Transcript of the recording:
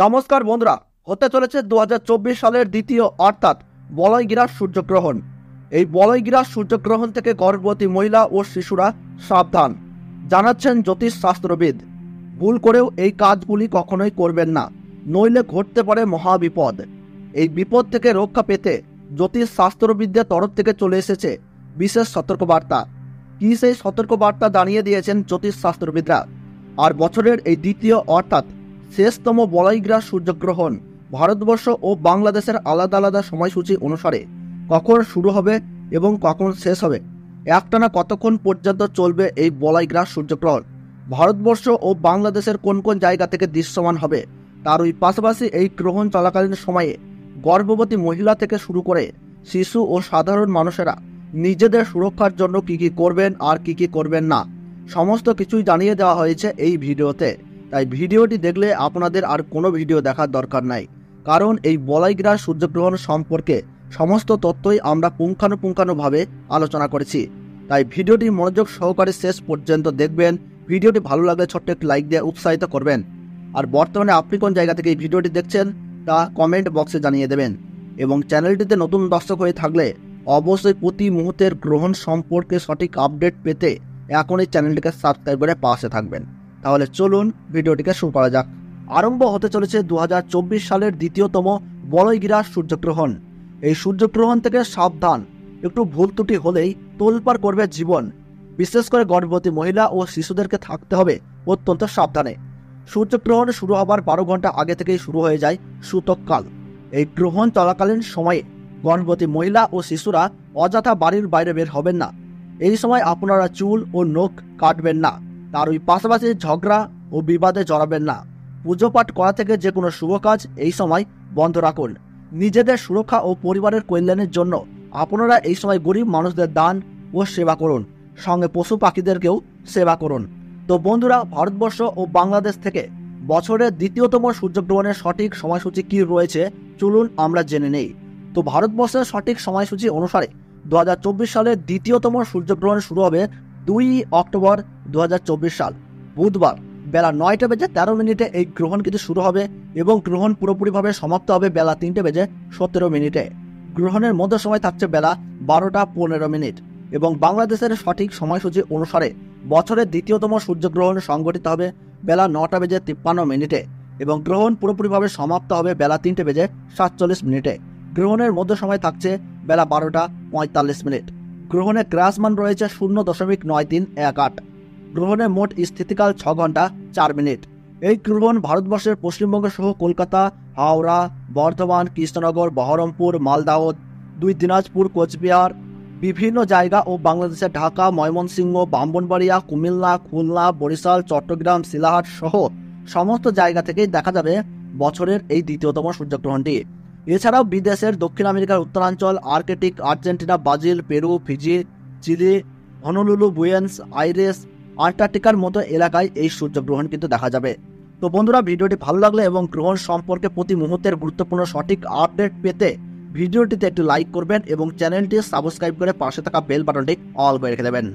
নমস্কার বন্ধুরা, হতে চলেছে 2024 সালের দ্বিতীয় অর্থাৎ বলয়গিরার সূর্যগ্রহণ। এই বলয়গিরার সূর্যগ্রহণ থেকে গর্ভবতী মহিলা ও শিশুরা সাবধান, জানাচ্ছেন জ্যোতিষ শাস্ত্রবিদ। ভুল করেও এই কাজগুলি কখনোই করবেন না, নইলে ঘটতে পারে মহাবিপদ। এই বিপদ থেকে রক্ষা পেতে জ্যোতিষ শাস্ত্রবিদদের তরফ থেকে চলে এসেছে বিশেষ সতর্কবার্তা। কি সেই সতর্কবার্তা জানিয়ে দিয়েছেন জ্যোতিষ শাস্ত্রবিদরা। আর বছরের এই দ্বিতীয় অর্থাৎ শেষতম বলয়গ্রাস সূর্যগ্রহণ ভারতবর্ষ ও বাংলাদেশের আলাদা আলাদা সময়সূচি অনুসারে কখন শুরু হবে এবং কখন শেষ হবে, একটানা কতক্ষণ পর্যন্ত চলবে এই বলয়গ্রাস সূর্যগ্রহণ, ভারতবর্ষ ও বাংলাদেশের কোন কোন জায়গা থেকে দৃশ্যমান হবে, তার ওই পাশাপাশি এই গ্রহণ চলাকালীন সময়ে গর্ভবতী মহিলা থেকে শুরু করে শিশু ও সাধারণ মানুষেরা নিজেদের সুরক্ষার জন্য কি কি করবেন আর কি কি করবেন না, সমস্ত কিছুই জানিয়ে দেওয়া হয়েছে এই ভিডিওতে। তাই ভিডিওটি দেখলে আপনাদের আর কোনো ভিডিও দেখার দরকার নাই, কারণ এই বলয়গ্রাস সূর্যগ্রহণ সম্পর্কে সমস্ত তথ্যই আমরা পুঙ্খানুপুঙ্খানুভাবে আলোচনা করেছি। তাই ভিডিওটি মনোযোগ সহকারে শেষ পর্যন্ত দেখবেন। ভিডিওটি ভালো লাগলে ছোট্ট একটি লাইক দিয়ে উৎসাহিত করবেন। আর বর্তমানে আপনি কোন জায়গা থেকে এই ভিডিওটি দেখছেন তা কমেন্ট বক্সে জানিয়ে দেবেন। এবং চ্যানেলটিতে নতুন দর্শক হয়ে থাকলে অবশ্যই প্রতি মুহূর্তের গ্রহণ সম্পর্কে সঠিক আপডেট পেতে এখনই চ্যানেলটিকে সাবস্ক্রাইব করে পাশে থাকবেন। তাহলে চলুন ভিডিওটিকে শুরু করা যাক। আরম্ভ হতে চলেছে 2024 সালের দ্বিতীয়তম বলয়গিরাস সূর্যগ্রহণ। এই সূর্যগ্রহণ থেকে সাবধান, একটু ভুল ত্রুটি হলেই তোলপাড় করবে জীবন। বিশেষ করে গর্ভবতী মহিলা ও শিশুদেরকে থাকতে হবে অত্যন্ত সাবধানে। সূর্যগ্রহণ শুরু হবার 12 ঘন্টা আগে থেকেই শুরু হয়ে যায় সূতককাল। এই গ্রহণ চলাকালীন সময়ে গর্ভবতী মহিলা ও শিশুরা অযথা বাড়ির বাইরে বের হবেন না। এই সময় আপনারা চুল ও নখ কাটবেন না। তার ওই পাশাপাশি ঝগড়া ও বিবাদে জড়াবেন না। পুজো পাঠ করা থেকে যে কোনো শুভ কাজ এই সময় বন্ধ রাখুন। নিজেদের সুরক্ষা ও পরিবারের কল্যাণের জন্য আপনারা এই সময় গরিব মানুষদের দান ও সেবা করুন, সঙ্গে পশু পাখিদেরকেও সেবা করুন। তো বন্ধুরা, ভারতবর্ষ ও বাংলাদেশ থেকে বছরের দ্বিতীয়তম সূর্যগ্রহণের সঠিক সময়সূচি কী রয়েছে চলুন আমরা জেনে নেই। তো ভারতবর্ষের সঠিক সময়সূচি অনুসারে 2024 সালের দ্বিতীয়তম সূর্যগ্রহণ শুরু হবে 2 অক্টোবর 2024 সাল বুধবার বেলা 9:13 এই গ্রহণ কিন্তু শুরু হবে এবং গ্রহণ পুরোপুরিভাবে সমাপ্ত হবে বেলা 3:17। গ্রহণের মধ্য সময় থাকছে বেলা 12:15 এবং বাংলাদেশের সঠিক সময়সূচি অনুসারে বছরের দ্বিতীয়তম সূর্যগ্রহণ সংঘটিত হবে বেলা 9:53 এবং গ্রহণ পুরোপুরিভাবে সমাপ্ত হবে বেলা 3:47। গ্রহণের মধ্য সময় থাকছে বেলা 12:45। গ্রহণের গ্রাসমান রয়েছে 0.9318। গ্রহণের মোট স্থিতিকাল 6 ঘন্টা 4 মিনিট। এই গ্রহণ ভারতবর্ষের পশ্চিমবঙ্গ সহ কলকাতা, হাওড়া, বর্ধমান, কৃষ্ণনগর, বহরমপুর, মালদাহ, 2 দিনাজপুর, কোচবিহার, বিভিন্ন জায়গা ও বাংলাদেশের ঢাকা, ময়মনসিংহ, ব্রাহ্মণবাড়িয়া, কুমিল্লা, খুলনা, বরিশাল, চট্টগ্রাম, শিলাহাট সহ সমস্ত জায়গা থেকেই দেখা যাবে বছরের এই দ্বিতীয়তম সূর্যগ্রহণটি। এছাড়াও বিদেশের দক্ষিণ আমেরিকার উত্তরাঞ্চল, Arctic, Argentina, Brazil, Peru, Fiji, Chile, Honolulu, Buenos, আন্টার্কটিকার মতো এলাকায় এই সূর্যগ্রহণ কিন্তু দেখা যাবে। তো বন্ধুরা, ভিডিওটি ভালো লাগলে এবং গ্রহণ সম্পর্কে প্রতি মুহূর্তের গুরুত্বপূর্ণ সঠিক আপডেট পেতে ভিডিওটিতে একটু লাইক করবেন এবং চ্যানেলটি সাবস্ক্রাইব করে পাশে থাকা বেল বাটনটি অল করে রেখে দেবেন।